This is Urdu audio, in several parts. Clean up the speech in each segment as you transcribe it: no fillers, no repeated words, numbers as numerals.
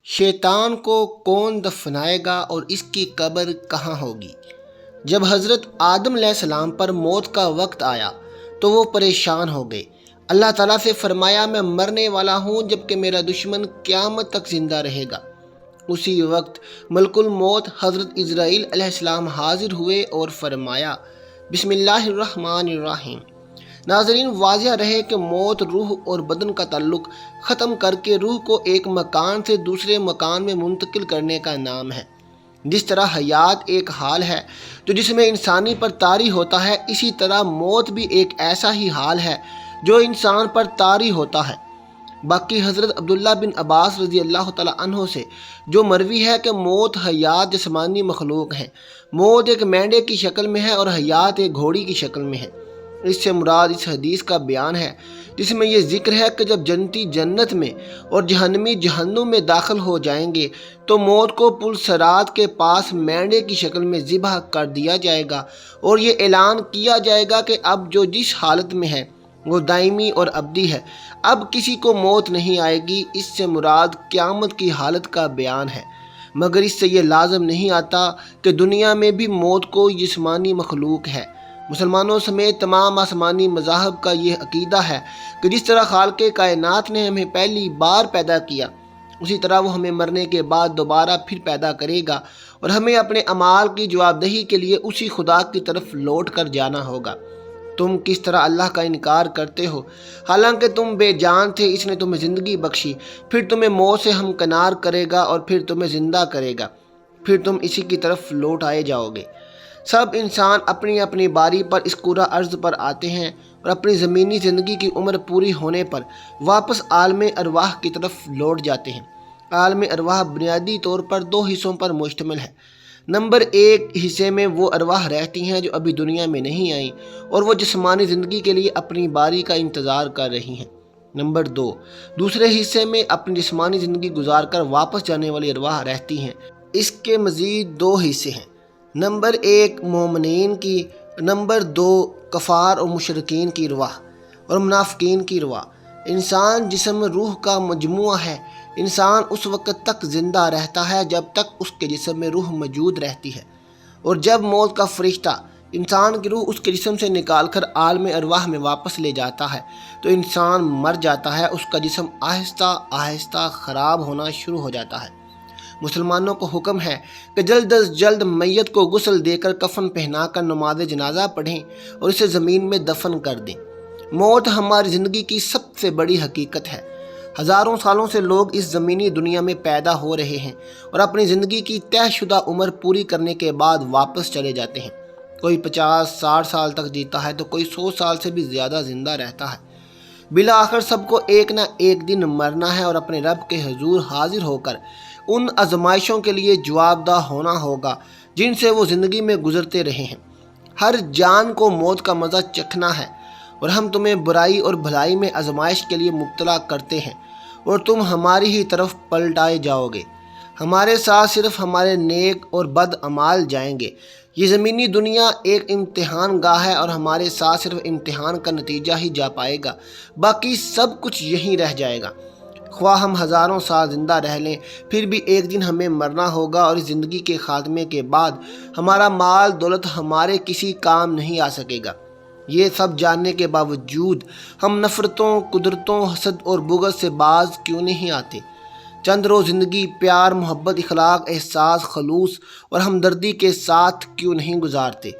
شیطان کو کون دفنائے گا اور اس کی قبر کہاں ہوگی؟ جب حضرت آدم علیہ السلام پر موت کا وقت آیا تو وہ پریشان ہو گئے۔ اللہ تعالیٰ سے فرمایا، میں مرنے والا ہوں جبکہ میرا دشمن قیامت تک زندہ رہے گا۔ اسی وقت ملک الموت حضرت عزرائیل علیہ السلام حاضر ہوئے اور فرمایا، بسم اللہ الرحمن الرحیم۔ ناظرین، واضح رہے کہ موت روح اور بدن کا تعلق ختم کر کے روح کو ایک مکان سے دوسرے مکان میں منتقل کرنے کا نام ہے۔ جس طرح حیات ایک حال ہے جو جسم انسانی پر طاری ہوتا ہے، اسی طرح موت بھی ایک ایسا ہی حال ہے جو انسان پر طاری ہوتا ہے۔ باقی حضرت عبداللہ بن عباس رضی اللہ تعالیٰ عنہ سے جو مروی ہے کہ موت حیات جسمانی مخلوق ہیں، موت ایک مینڈے کی شکل میں ہے اور حیات ایک گھوڑی کی شکل میں ہے۔ اس سے مراد اس حدیث کا بیان ہے جس میں یہ ذکر ہے کہ جب جنتی جنت میں اور جہنمی جہنم میں داخل ہو جائیں گے تو موت کو پل صراط کے پاس مینڈے کی شکل میں ذبح کر دیا جائے گا اور یہ اعلان کیا جائے گا کہ اب جو جس حالت میں ہے وہ دائمی اور ابدی ہے، اب کسی کو موت نہیں آئے گی۔ اس سے مراد قیامت کی حالت کا بیان ہے، مگر اس سے یہ لازم نہیں آتا کہ دنیا میں بھی موت کو جسمانی مخلوق ہے۔ مسلمانوں سمیت تمام آسمانی مذاہب کا یہ عقیدہ ہے کہ جس طرح خالق کائنات نے ہمیں پہلی بار پیدا کیا، اسی طرح وہ ہمیں مرنے کے بعد دوبارہ پھر پیدا کرے گا اور ہمیں اپنے اعمال کی جواب دہی کے لیے اسی خدا کی طرف لوٹ کر جانا ہوگا۔ تم کس طرح اللہ کا انکار کرتے ہو؟ حالانکہ تم بے جان تھے، اس نے تمہیں زندگی بخشی، پھر تمہیں موت سے ہمکنار کرے گا اور پھر تمہیں زندہ کرے گا، پھر تم اسی کی طرف لوٹ آئے جاؤ گے۔ سب انسان اپنی اپنی باری پر اس کرہ ارض پر آتے ہیں اور اپنی زمینی زندگی کی عمر پوری ہونے پر واپس عالم ارواح کی طرف لوٹ جاتے ہیں۔ عالم ارواح بنیادی طور پر دو حصوں پر مشتمل ہے۔ نمبر ایک حصے میں وہ ارواح رہتی ہیں جو ابھی دنیا میں نہیں آئیں اور وہ جسمانی زندگی کے لیے اپنی باری کا انتظار کر رہی ہیں۔ نمبر دو، دوسرے حصے میں اپنی جسمانی زندگی گزار کر واپس جانے والی ارواح رہتی ہیں۔ اس کے مزید دو حصے ہیں، نمبر ایک مومنین کی، نمبر دو کفار اور مشرکین کی ارواح اور منافقین کی ارواح۔ انسان جسم روح کا مجموعہ ہے۔ انسان اس وقت تک زندہ رہتا ہے جب تک اس کے جسم میں روح موجود رہتی ہے، اور جب موت کا فرشتہ انسان کی روح اس کے جسم سے نکال کر عالم ارواح میں واپس لے جاتا ہے تو انسان مر جاتا ہے، اس کا جسم آہستہ آہستہ خراب ہونا شروع ہو جاتا ہے۔ مسلمانوں کو حکم ہے کہ جلد از جلد میت کو غسل دے کر کفن پہنا کر نماز جنازہ پڑھیں اور اسے زمین میں دفن کر دیں۔ موت ہماری زندگی کی سب سے بڑی حقیقت ہے۔ ہزاروں سالوں سے لوگ اس زمینی دنیا میں پیدا ہو رہے ہیں اور اپنی زندگی کی طے شدہ عمر پوری کرنے کے بعد واپس چلے جاتے ہیں۔ کوئی 50-60 سال تک جیتا ہے تو کوئی 100 سال سے بھی زیادہ زندہ رہتا ہے۔ بالآخر سب کو ایک نہ ایک دن مرنا ہے اور اپنے رب کے حضور حاضر ہو کر ان آزمائشوں کے لیے جواب دہ ہونا ہوگا جن سے وہ زندگی میں گزرتے رہے ہیں۔ ہر جان کو موت کا مزہ چکھنا ہے اور ہم تمہیں برائی اور بھلائی میں آزمائش کے لیے مبتلا کرتے ہیں اور تم ہماری ہی طرف پلٹائے جاؤ گے۔ ہمارے ساتھ صرف ہمارے نیک اور بد اعمال جائیں گے۔ یہ زمینی دنیا ایک امتحان گاہ ہے اور ہمارے ساتھ صرف امتحان کا نتیجہ ہی جا پائے گا، باقی سب کچھ یہیں رہ جائے گا۔ خواہ ہم ہزاروں سال زندہ رہ لیں، پھر بھی ایک دن ہمیں مرنا ہوگا اور اس زندگی کے خاتمے کے بعد ہمارا مال دولت ہمارے کسی کام نہیں آ سکے گا۔ یہ سب جاننے کے باوجود ہم نفرتوں، قدرتوں، حسد اور بغض سے باز کیوں نہیں آتے؟ چند روز زندگی پیار، محبت، اخلاق، احساس، خلوص اور ہمدردی کے ساتھ کیوں نہیں گزارتے؟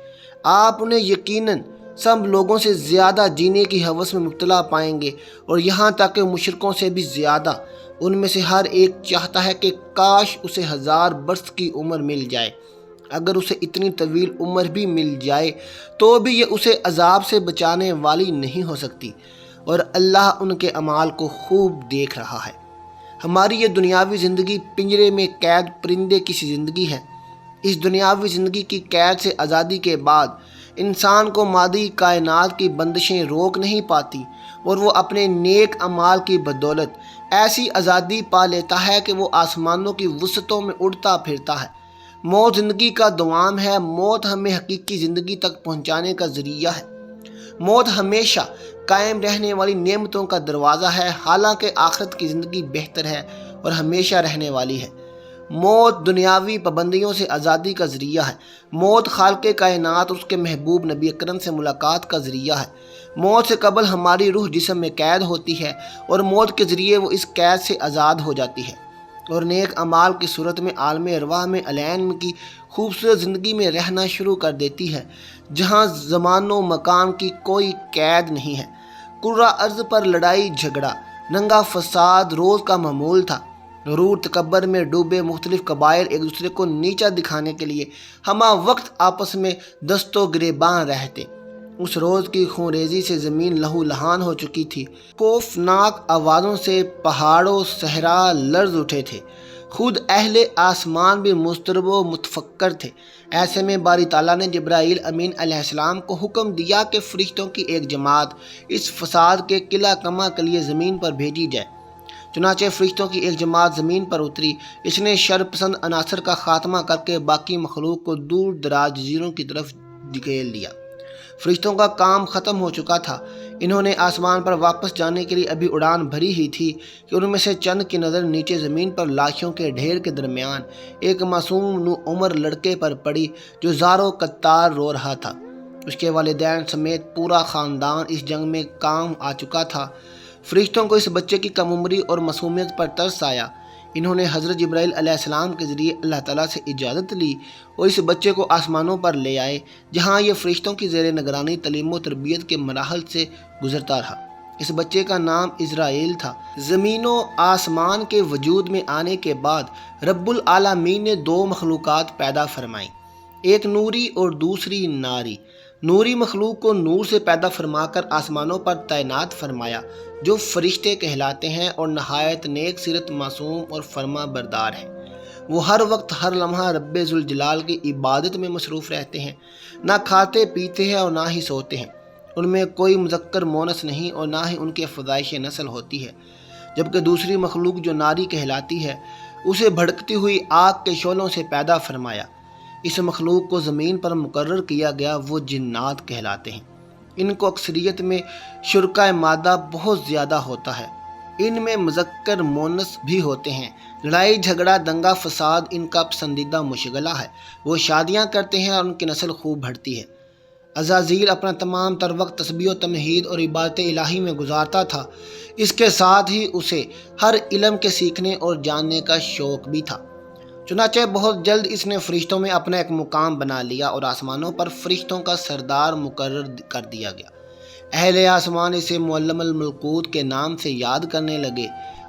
آپ انہیں یقیناً سب لوگوں سے زیادہ جینے کی ہوس میں مبتلا پائیں گے، اور یہاں تک کہ مشرکوں سے بھی زیادہ۔ ان میں سے ہر ایک چاہتا ہے کہ کاش اسے 1000 برس کی عمر مل جائے۔ اگر اسے اتنی طویل عمر بھی مل جائے تو بھی یہ اسے عذاب سے بچانے والی نہیں ہو سکتی، اور اللہ ان کے اعمال کو خوب دیکھ رہا ہے۔ ہماری یہ دنیاوی زندگی پنجرے میں قید پرندے کی سی زندگی ہے۔ اس دنیاوی زندگی کی قید سے آزادی کے بعد انسان کو مادی کائنات کی بندشیں روک نہیں پاتی، اور وہ اپنے نیک اعمال کی بدولت ایسی آزادی پا لیتا ہے کہ وہ آسمانوں کی وسعتوں میں اڑتا پھرتا ہے۔ موت زندگی کا دوام ہے۔ موت ہمیں حقیقی زندگی تک پہنچانے کا ذریعہ ہے۔ موت ہمیشہ قائم رہنے والی نعمتوں کا دروازہ ہے۔ حالانکہ آخرت کی زندگی بہتر ہے اور ہمیشہ رہنے والی ہے۔ موت دنیاوی پابندیوں سے آزادی کا ذریعہ ہے۔ موت خالق کائنات اور اس کے محبوب نبی اکرم سے ملاقات کا ذریعہ ہے۔ موت سے قبل ہماری روح جسم میں قید ہوتی ہے اور موت کے ذریعے وہ اس قید سے آزاد ہو جاتی ہے اور نیک اعمال کی صورت میں عالم ارواح میں الین کی خوبصورت زندگی میں رہنا شروع کر دیتی ہے، جہاں زمان و مکان کی کوئی قید نہیں ہے۔ کرہ ارض پر لڑائی جھگڑا، ننگا فساد روز کا معمول تھا۔ غرور تکبر میں ڈوبے مختلف قبائل ایک دوسرے کو نیچا دکھانے کے لیے ہمہ وقت آپس میں دست و گریباں رہتے۔ اس روز کی خونریزی سے زمین لہو لہان ہو چکی تھی۔ خوفناک آوازوں سے پہاڑوں صحرا لرز اٹھے تھے۔ خود اہل آسمان بھی مضطرب و متفکر تھے۔ ایسے میں باری تعالیٰ نے جبرائیل امین علیہ السلام کو حکم دیا کہ فرشتوں کی ایک جماعت اس فساد کے قلع کما کے لیے زمین پر بھیجی جائے۔ چنانچہ فرشتوں کی ایک جماعت زمین پر اتری۔ اس نے شر پسند عناصر کا خاتمہ کر کے باقی مخلوق کو دور دراز جزیروں کی طرف دھکیل دیا۔ فرشتوں کا کام ختم ہو چکا تھا۔ انہوں نے آسمان پر واپس جانے کے لیے ابھی اڑان بھری ہی تھی کہ ان میں سے چند کی نظر نیچے زمین پر لاشوں کے ڈھیر کے درمیان ایک معصوم نو عمر لڑکے پر پڑی جو زاروں قطار رو رہا تھا۔ اس کے والدین سمیت پورا خاندان اس جنگ میں کام آ چکا تھا۔ فرشتوں کو اس بچے کی کم عمری اور معصومیت پر ترس آیا۔ انہوں نے حضرت جبرائیل علیہ السلام کے ذریعے اللہ تعالیٰ سے اجازت لی اور اس بچے کو آسمانوں پر لے آئے، جہاں یہ فرشتوں کی زیر نگرانی تعلیم و تربیت کے مراحل سے گزرتا رہا۔ اس بچے کا نام اسرائیل تھا۔ زمین و آسمان کے وجود میں آنے کے بعد رب العالمین نے دو مخلوقات پیدا فرمائیں، ایک نوری اور دوسری ناری۔ نوری مخلوق کو نور سے پیدا فرما کر آسمانوں پر تعینات فرمایا، جو فرشتے کہلاتے ہیں اور نہایت نیک سیرت معصوم اور فرما بردار ہیں۔ وہ ہر وقت ہر لمحہ رب ذوالجلال کی عبادت میں مصروف رہتے ہیں، نہ کھاتے پیتے ہیں اور نہ ہی سوتے ہیں۔ ان میں کوئی مذکر مونس نہیں اور نہ ہی ان کی افزائش نسل ہوتی ہے۔ جبکہ دوسری مخلوق جو ناری کہلاتی ہے، اسے بھڑکتی ہوئی آگ کے شعلوں سے پیدا فرمایا۔ اس مخلوق کو زمین پر مقرر کیا گیا، وہ جنات کہلاتے ہیں۔ ان کو اکثریت میں شرکائے مادہ بہت زیادہ ہوتا ہے۔ ان میں مذکر مونس بھی ہوتے ہیں۔ لڑائی جھگڑا دنگا فساد ان کا پسندیدہ مشغلہ ہے۔ وہ شادیاں کرتے ہیں اور ان کی نسل خوب بڑھتی ہے۔ عزازیل اپنا تمام تر وقت تسبیح و تمہید اور عبادت الہی میں گزارتا تھا۔ اس کے ساتھ ہی اسے ہر علم کے سیکھنے اور جاننے کا شوق بھی تھا۔ چنانچہ بہت جلد اس نے فرشتوں میں اپنا ایک مقام بنا لیا اور آسمانوں پر فرشتوں کا سردار مقرر کر دیا گیا۔ اہل آسمان اسے معلم الملکوت کے نام سے یاد کرنے لگے۔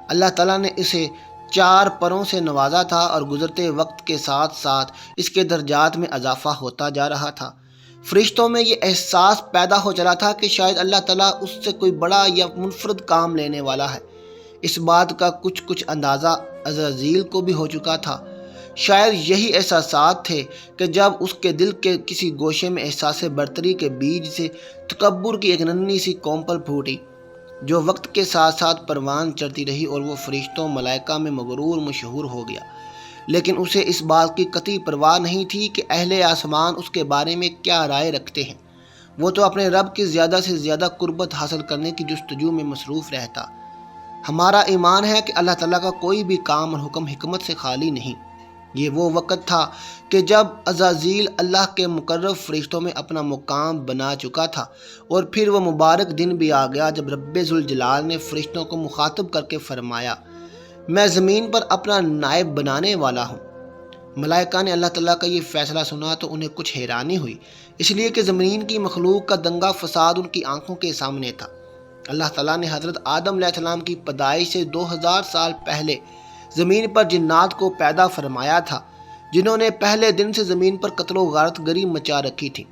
اللہ تعالیٰ نے اسے 4 پروں سے نوازا تھا اور گزرتے وقت کے ساتھ ساتھ اس کے درجات میں اضافہ ہوتا جا رہا تھا۔ فرشتوں میں یہ احساس پیدا ہو چلا تھا کہ شاید اللہ تعالیٰ اس سے کوئی بڑا یا منفرد کام لینے والا ہے۔ اس بات کا کچھ اندازہ عزازیل کو بھی ہو چکا تھا۔ شاید یہی احساسات تھے کہ جب اس کے دل کے کسی گوشے میں احساس برتری کے بیج سے تکبر کی ایک ننھی سی کونپل پھوٹی، جو وقت کے ساتھ ساتھ پروان چڑھتی رہی اور وہ فرشتوں ملائکہ میں مغرور مشہور ہو گیا۔ لیکن اسے اس بات کی قطعی پرواہ نہیں تھی کہ اہل آسمان اس کے بارے میں کیا رائے رکھتے ہیں۔ وہ تو اپنے رب کی زیادہ سے زیادہ قربت حاصل کرنے کی جستجو میں مصروف رہتا۔ ہمارا ایمان ہے کہ اللہ تعالیٰ کا کوئی بھی کام اور حکم حکمت سے خالی نہیں۔ یہ وہ وقت تھا کہ جب عزازیل اللہ کے مقرب فرشتوں میں اپنا مقام بنا چکا تھا، اور پھر وہ مبارک دن بھی آ گیا جب رب ذوالجلال نے فرشتوں کو مخاطب کر کے فرمایا، میں زمین پر اپنا نائب بنانے والا ہوں۔ ملائکہ نے اللہ تعالیٰ کا یہ فیصلہ سنا تو انہیں کچھ حیرانی ہوئی، اس لیے کہ زمین کی مخلوق کا دنگا فساد ان کی آنکھوں کے سامنے تھا۔ اللہ تعالیٰ نے حضرت آدم علیہ السلام کی پیدائش سے 2000 سال پہلے زمین پر جنات کو پیدا فرمایا تھا، جنہوں نے پہلے دن سے زمین پر قتل و غارت گری مچا رکھی تھی۔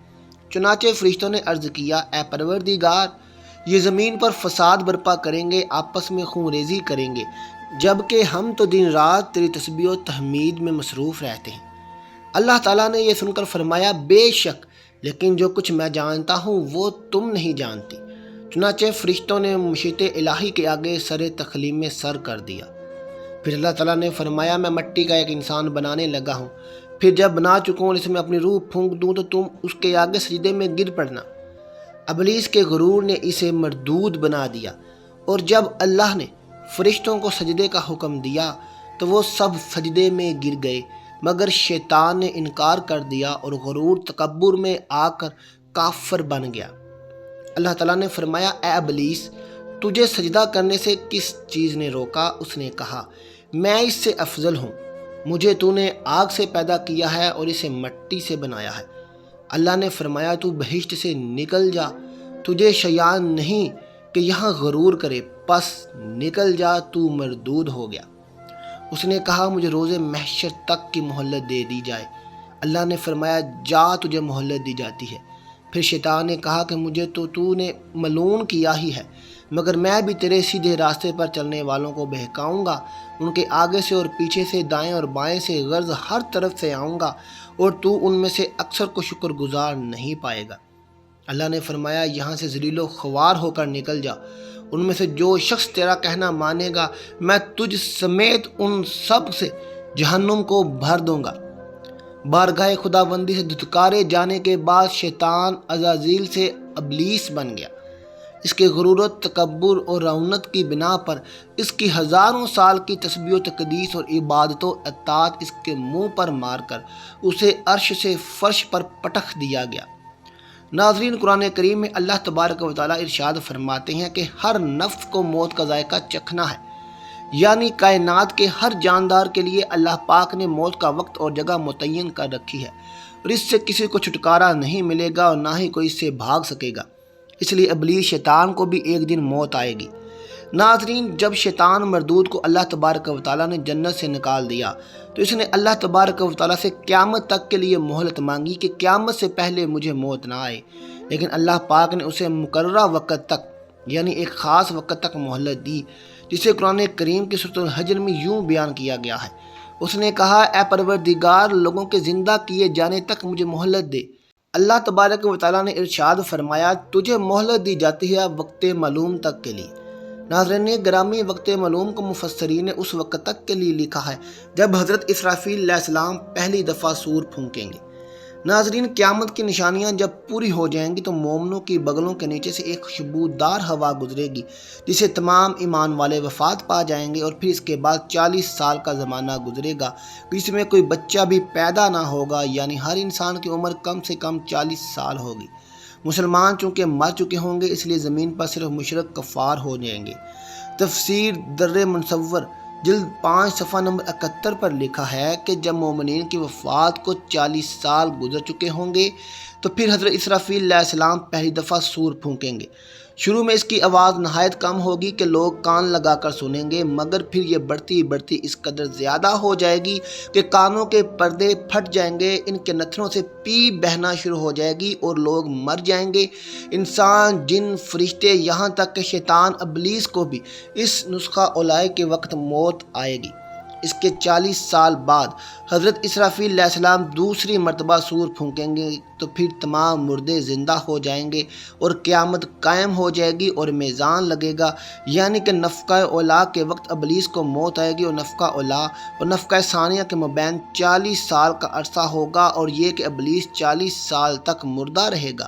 چنانچہ فرشتوں نے عرض کیا، اے پروردگار، یہ زمین پر فساد برپا کریں گے، آپس میں خون ریزی کریں گے، جبکہ ہم تو دن رات تیری تسبیح و تحمید میں مصروف رہتے ہیں۔ اللہ تعالیٰ نے یہ سن کر فرمایا، بے شک، لیکن جو کچھ میں جانتا ہوں وہ تم نہیں جانتی۔ چنانچہ فرشتوں نے مشیت الہی کے آگے سر تکلیم میں سر کر دیا۔ پھر اللہ تعالیٰ نے فرمایا، میں مٹی کا ایک انسان بنانے لگا ہوں، پھر جب بنا چکا ہوں اور اس میں اپنی روح پھونک دوں تو تم اس کے آگے سجدے میں گر پڑنا۔ ابلیس کے غرور نے اسے مردود بنا دیا، اور جب اللہ نے فرشتوں کو سجدے کا حکم دیا تو وہ سب سجدے میں گر گئے، مگر شیطان نے انکار کر دیا اور غرور تکبر میں آ کر کافر بن گیا۔ اللہ تعالیٰ نے فرمایا، اے ابلیس، تجھے سجدہ کرنے سے کس چیز نے روکا؟ اس نے کہا، میں اس سے افضل ہوں، مجھے تو نے آگ سے پیدا کیا ہے اور اسے مٹی سے بنایا ہے۔ اللہ نے فرمایا، تو بہشت سے نکل جا، تجھے شیان نہیں کہ یہاں غرور کرے، پس نکل جا، تو مردود ہو گیا۔ اس نے کہا، مجھے روز محشر تک کی مہلت دے دی جائے۔ اللہ نے فرمایا، جا، تجھے مہلت دی جاتی ہے۔ پھر شیطان نے کہا کہ مجھے تو نے ملعون کیا ہی ہے، مگر میں بھی تیرے سیدھے راستے پر چلنے والوں کو بہکاؤں گا، ان کے آگے سے اور پیچھے سے، دائیں اور بائیں سے، غرض ہر طرف سے آؤں گا، اور تو ان میں سے اکثر کو شکر گزار نہیں پائے گا۔ اللہ نے فرمایا، یہاں سے ذلیل و خوار ہو کر نکل جا، ان میں سے جو شخص تیرا کہنا مانے گا میں تجھ سمیت ان سب سے جہنم کو بھر دوں گا۔ بارگاہ خداوندی سے دھتکارے جانے کے بعد شیطان عزازیل سے ابلیس بن گیا۔ اس کے غرور و تکبر اور رونت کی بنا پر اس کی ہزاروں سال کی تسبیح و تقدیس اور عبادت و اطاعت اس کے منہ پر مار کر اسے عرش سے فرش پر پٹخ دیا گیا۔ ناظرین، قرآن کریم میں اللہ تبارک و تعالیٰ ارشاد فرماتے ہیں کہ ہر نفس کو موت کا ذائقہ چکھنا ہے، یعنی کائنات کے ہر جاندار کے لیے اللہ پاک نے موت کا وقت اور جگہ متعین کر رکھی ہے، اور اس سے کسی کو چھٹکارا نہیں ملے گا اور نہ ہی کوئی اس سے بھاگ سکے گا۔ اس لیے ابلیس شیطان کو بھی ایک دن موت آئے گی۔ ناظرین، جب شیطان مردود کو اللہ تبارک و تعالیٰ نے جنت سے نکال دیا تو اس نے اللہ تبارک و تعالیٰ سے قیامت تک کے لیے مہلت مانگی کہ قیامت سے پہلے مجھے موت نہ آئے، لیکن اللہ پاک نے اسے مقررہ وقت تک، یعنی ایک خاص وقت تک مہلت دی، جسے قرآن کریم کی سورۃ الحجر میں یوں بیان کیا گیا ہے۔ اس نے کہا، اے پروردگار، لوگوں کے زندہ کیے جانے تک مجھے مہلت دے۔ اللہ تبارک و تعالیٰ نے ارشاد فرمایا، تجھے مہلت دی جاتی ہے وقت معلوم تک کے لیے۔ ناظرین گرامی، وقت معلوم کو مفسرین نے اس وقت تک کے لیے لکھا ہے جب حضرت اسرافیل علیہ السلام پہلی دفعہ سور پھونکیں گے۔ ناظرین، قیامت کی نشانیاں جب پوری ہو جائیں گی تو مومنوں کی بغلوں کے نیچے سے ایک خوشبودار ہوا گزرے گی، جسے تمام ایمان والے وفات پا جائیں گے، اور پھر اس کے بعد 40 سال کا زمانہ گزرے گا، جس میں کوئی بچہ بھی پیدا نہ ہوگا، یعنی ہر انسان کی عمر کم سے کم 40 سال ہوگی۔ مسلمان چونکہ مر چکے ہوں گے، اس لیے زمین پر صرف مشرک کفار ہو جائیں گے۔ تفسیر در منصور جلد 5 صفحہ نمبر 71 پر لکھا ہے کہ جب مومنین کی وفات کو 40 سال گزر چکے ہوں گے تو پھر حضرت اسرافیل علیہ السلام پہلی دفعہ سور پھونکیں گے۔ شروع میں اس کی آواز نہایت کم ہوگی کہ لوگ کان لگا کر سنیں گے، مگر پھر یہ بڑھتی بڑھتی اس قدر زیادہ ہو جائے گی کہ کانوں کے پردے پھٹ جائیں گے، ان کے نتھنوں سے پیپ بہنا شروع ہو جائے گی اور لوگ مر جائیں گے، انسان، جن، فرشتے، یہاں تک کہ شیطان ابلیس کو بھی اس نسخہ اولائے کے وقت موت آئے گی۔ اس کے 40 سال بعد حضرت اسرافیل علیہ السلام دوسری مرتبہ سور پھونکیں گے تو پھر تمام مردے زندہ ہو جائیں گے اور قیامت قائم ہو جائے گی اور میزان لگے گا، یعنی کہ نفخہ اولیٰ کے وقت ابلیس کو موت آئے گی اور نفخہ اولیٰ اور نفخہ ثانیہ کے مابین 40 سال کا عرصہ ہوگا، اور یہ کہ ابلیس 40 سال تک مردہ رہے گا۔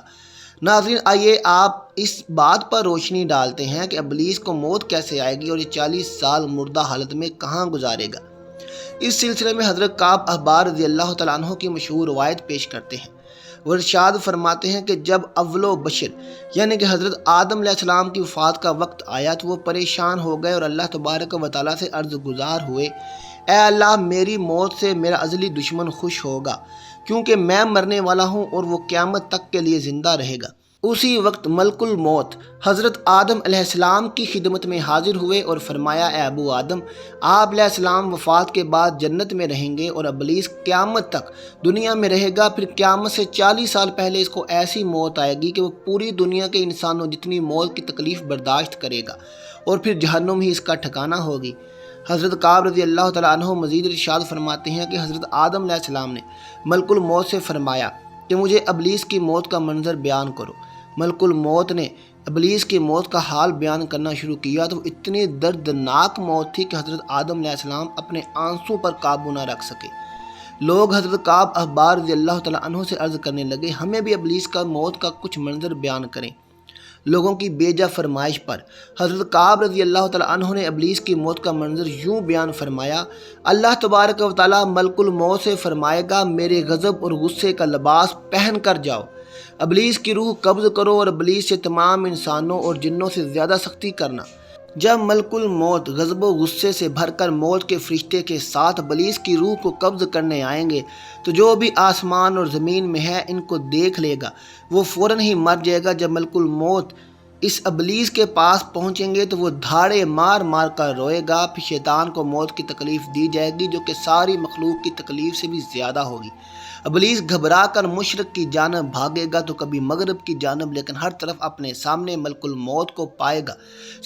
ناظرین، آئیے آپ اس بات پر روشنی ڈالتے ہیں کہ ابلیس کو موت کیسے آئے گی اور یہ 40 سال مردہ حالت میں کہاں گزارے گا۔ اس سلسلے میں حضرت کعب احبار رضی اللہ تعالیٰ عنہ کی مشہور روایت پیش کرتے ہیں۔ وہ ارشاد فرماتے ہیں کہ جب اول و بشر یعنی کہ حضرت آدم علیہ السلام کی وفات کا وقت آیا تو وہ پریشان ہو گئے اور اللہ تبارک و تعالیٰ سے عرض گزار ہوئے، اے اللہ، میری موت سے میرا ازلی دشمن خوش ہوگا، کیونکہ میں مرنے والا ہوں اور وہ قیامت تک کے لیے زندہ رہے گا۔ اسی وقت ملک الموت حضرت آدم علیہ السلام کی خدمت میں حاضر ہوئے اور فرمایا، اے ابو آدم، آپ علیہ السلام وفات کے بعد جنت میں رہیں گے اور ابلیس قیامت تک دنیا میں رہے گا، پھر قیامت سے 40 سال پہلے اس کو ایسی موت آئے گی کہ وہ پوری دنیا کے انسانوں جتنی موت کی تکلیف برداشت کرے گا، اور پھر جہنم ہی اس کا ٹھکانہ ہوگی۔ حضرت کعب رضی اللہ تعالیٰ عنہ مزید ارشاد فرماتے ہیں کہ حضرت آدم علیہ السلام نے ملک الموت سے فرمایا کہ مجھے ابلیس کی موت کا منظر بیان کرو۔ ملک الموت نے ابلیس کی موت کا حال بیان کرنا شروع کیا تو وہ اتنی دردناک موت تھی کہ حضرت آدم علیہ السلام اپنے آنسوں پر قابو نہ رکھ سکے۔ لوگ حضرت کعب احبار رضی اللہ تعالیٰ عنہ سے عرض کرنے لگے، ہمیں بھی ابلیس کا موت کا کچھ منظر بیان کریں۔ لوگوں کی بیجا فرمائش پر۔ حضرت کعب رضی اللہ تعالیٰ عنہ نے ابلیس کی موت کا منظر یوں بیان فرمایا، اللہ تبارک و تعالیٰ ملک الموت سے فرمائے گا میرے غضب اور غصے کا لباس پہن کر جاؤ، ابلیس کی روح قبض کرو اور ابلیس سے تمام انسانوں اور جنوں سے زیادہ سختی کرنا۔ جب ملک الموت غضب و غصے سے بھر کر موت کے فرشتے کے ساتھ ابلیس کی روح کو قبض کرنے آئیں گے تو جو بھی آسمان اور زمین میں ہے ان کو دیکھ لے گا، وہ فوراً ہی مر جائے گا۔ جب ملک الموت اس ابلیس کے پاس پہنچیں گے تو وہ دھاڑے مار مار کر روئے گا، پھر شیطان کو موت کی تکلیف دی جائے گی جو کہ ساری مخلوق کی تکلیف سے بھی زیادہ ہوگی۔ ابلیس گھبرا کر مشرق کی جانب بھاگے گا تو کبھی مغرب کی جانب، لیکن ہر طرف اپنے سامنے ملک الموت کو پائے گا۔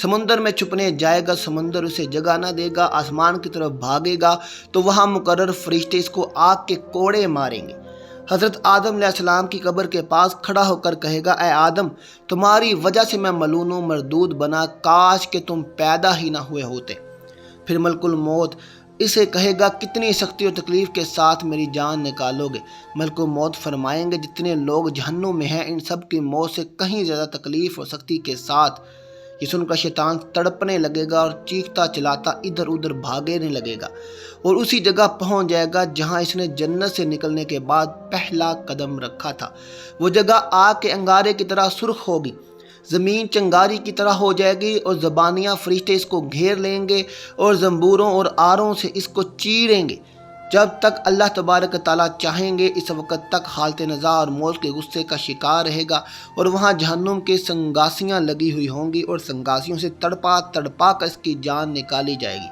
سمندر میں چھپنے جائے گا، سمندر اسے جگہ نہ دے گا۔ آسمان کی طرف بھاگے گا تو وہاں مقرر فرشتے اس کو آگ کے کوڑے ماریں گے۔ حضرت آدم علیہ السلام کی قبر کے پاس کھڑا ہو کر کہے گا، اے آدم، تمہاری وجہ سے میں ملعون و مردود بنا، کاش کہ تم پیدا ہی نہ ہوئے ہوتے۔ پھر ملک الموت اسے کہے گا، کتنی سختی اور تکلیف کے ساتھ میری جان نکالو گے؟ ملک الموت فرمائیں گے، جتنے لوگ جہنم میں ہیں ان سب کی موت سے کہیں زیادہ تکلیف اور سختی کے ساتھ۔ یہ سن کر شیطان تڑپنے لگے گا اور چیختا چلاتا ادھر ادھر بھاگنے لگے گا اور اسی جگہ پہنچ جائے گا جہاں اس نے جنت سے نکلنے کے بعد پہلا قدم رکھا تھا۔ وہ جگہ آگ کے انگارے کی طرح سرخ ہوگی، زمین چنگاری کی طرح ہو جائے گی اور زبانیاں فرشتے اس کو گھیر لیں گے اور زنبوروں اور آروں سے اس کو چیریں گے جب تک اللہ تبارک تعالیٰ چاہیں گے۔ اس وقت تک حالت نزاع اور موت کے غصے کا شکار رہے گا اور وہاں جہنم کے سنگاسیاں لگی ہوئی ہوں گی اور سنگاسیوں سے تڑپا تڑپا کر اس کی جان نکالی جائے گی۔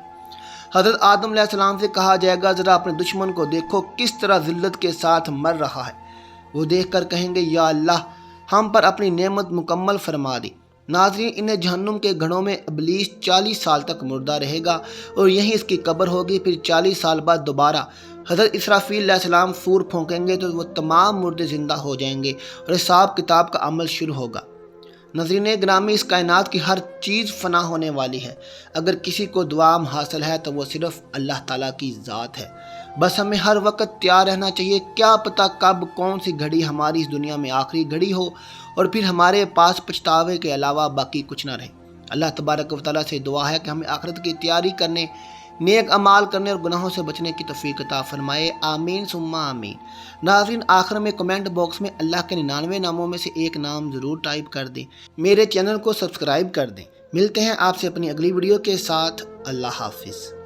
حضرت آدم علیہ السلام سے کہا جائے گا، ذرا اپنے دشمن کو دیکھو کس طرح ذلت کے ساتھ مر رہا ہے۔ وہ دیکھ کر کہیں گے، یا اللہ، ہم پر اپنی نعمت مکمل فرما دی۔ ناظرین، انہیں جہنم کے گڑھوں میں ابلیس 40 سال تک مردہ رہے گا اور یہیں اس کی قبر ہوگی۔ پھر 40 سال بعد دوبارہ حضرت اسرافیل علیہ السلام سور پھونکیں گے تو وہ تمام مردے زندہ ہو جائیں گے اور حساب کتاب کا عمل شروع ہوگا۔ ناظرین گرامی، اس کائنات کی ہر چیز فنا ہونے والی ہے، اگر کسی کو دوام حاصل ہے تو وہ صرف اللہ تعالیٰ کی ذات ہے۔ بس ہمیں ہر وقت تیار رہنا چاہیے، کیا پتہ کب کون سی گھڑی ہماری اس دنیا میں آخری گھڑی ہو اور پھر ہمارے پاس پچھتاوے کے علاوہ باقی کچھ نہ رہے۔ اللہ تبارک و تعالیٰ سے دعا ہے کہ ہمیں آخرت کی تیاری کرنے، نیک اعمال کرنے اور گناہوں سے بچنے کی توفیق عطا فرمائے، آمین ثم آمین۔ ناظرین، آخر میں کمنٹ باکس میں اللہ کے 99 ناموں میں سے ایک نام ضرور ٹائپ کر دیں، میرے چینل کو سبسکرائب کر دیں۔ ملتے ہیں آپ سے اپنی اگلی ویڈیو کے ساتھ۔ اللہ حافظ۔